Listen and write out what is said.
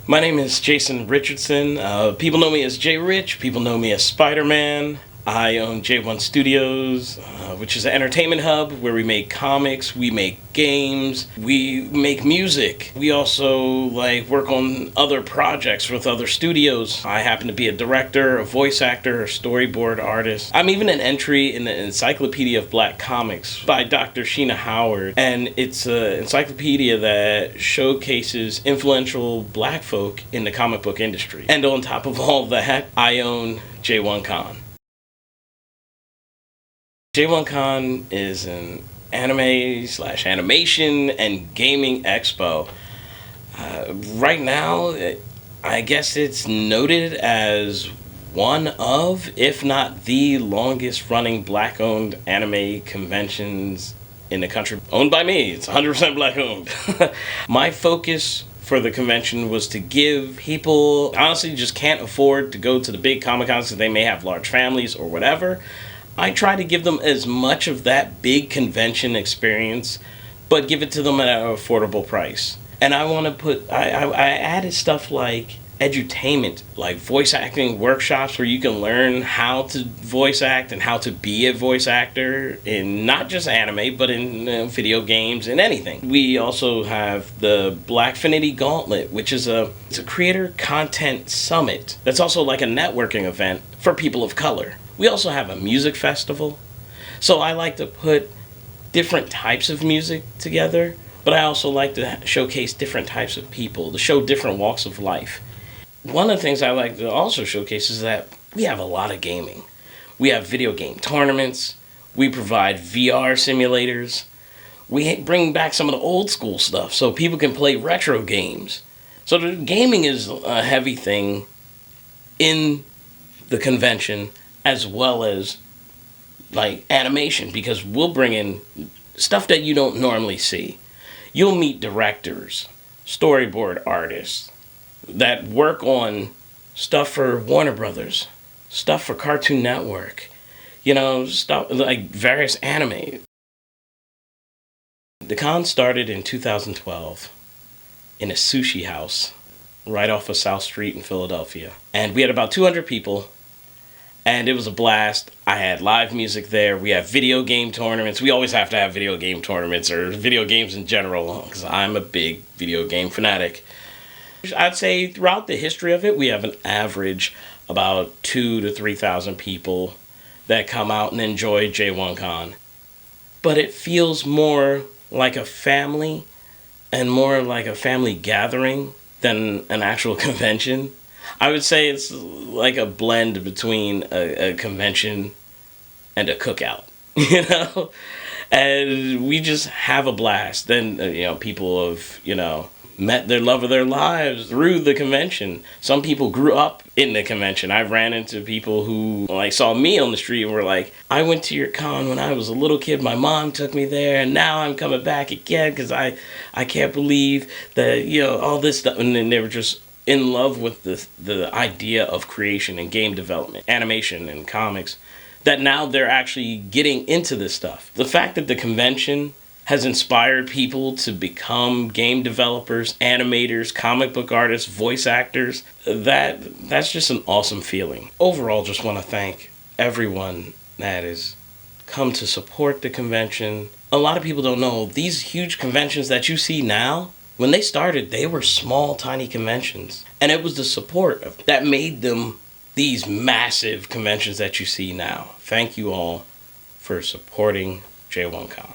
My name is Jason Richardson. People know me as J Rich. People know me as Spider-Man. I own J1 Studios, which is an entertainment hub where we make comics, we make games, we make music. We also work on other projects with other studios. I happen to be a director, a voice actor, a storyboard artist. I'm even an entry in the Encyclopedia of Black Comics by Dr. Sheena Howard, and it's an encyclopedia that showcases influential black folk in the comic book industry. And on top of all that, I own J1-Con. J1-Con is an anime/animation and gaming expo. Right now, I guess it's noted as one of, if not the longest running black-owned anime conventions in the country. Owned by me. It's 100% black-owned. My focus for the convention was to give people, honestly, just can't afford to go to the big Comic-Cons because they may have large families or whatever. I try to give them as much of that big convention experience, but give it to them at an affordable price. And I want to put, I added stuff like edutainment, like voice acting workshops where you can learn how to voice act and how to be a voice actor in not just anime, but in video games and anything. We also have the Blackfinity Gauntlet, which is it's a creator content summit. That's also like a networking event for people of color. We also have a music festival. So I like to put different types of music together, but I also like to showcase different types of people, to show different walks of life. One of the things I like to also showcase is that we have a lot of gaming. We have video game tournaments. We provide VR simulators. We bring back some of the old school stuff so people can play retro games. So the gaming is a heavy thing in the convention, as well as like animation, because we'll bring in stuff that you don't normally see. You'll meet directors, storyboard artists that work on stuff for Warner Brothers, stuff for Cartoon Network, stuff like various anime. The con started in 2012 in a sushi house right off of South Street in Philadelphia. And we had about 200 people. And it was a blast. I had live music there. We have video game tournaments. We always have to have video game tournaments, or video games in general, because I'm a big video game fanatic. I'd say throughout the history of it, we have an average about 2,000 to 3,000 people that come out and enjoy J1-Con. But it feels more like a family and more like a family gathering than an actual convention. I would say it's like a blend between a convention and a cookout, And we just have a blast. Then, people have, met their love of their lives through the convention. Some people grew up in the convention. I ran into people who saw me on the street and were like, I went to your con when I was a little kid. My mom took me there, and now I'm coming back again because I can't believe that, all this stuff. And then they were just in love with the idea of creation and game development, animation and comics, that now they're actually getting into this stuff. The fact that the convention has inspired people to become game developers, animators, comic book artists, voice actors, that's just an awesome feeling. Overall, just want to thank everyone that has come to support the convention. A lot of people don't know these huge conventions that you see now. When they started, they were small, tiny conventions. And it was the support that made them these massive conventions that you see now. Thank you all for supporting J1-Con.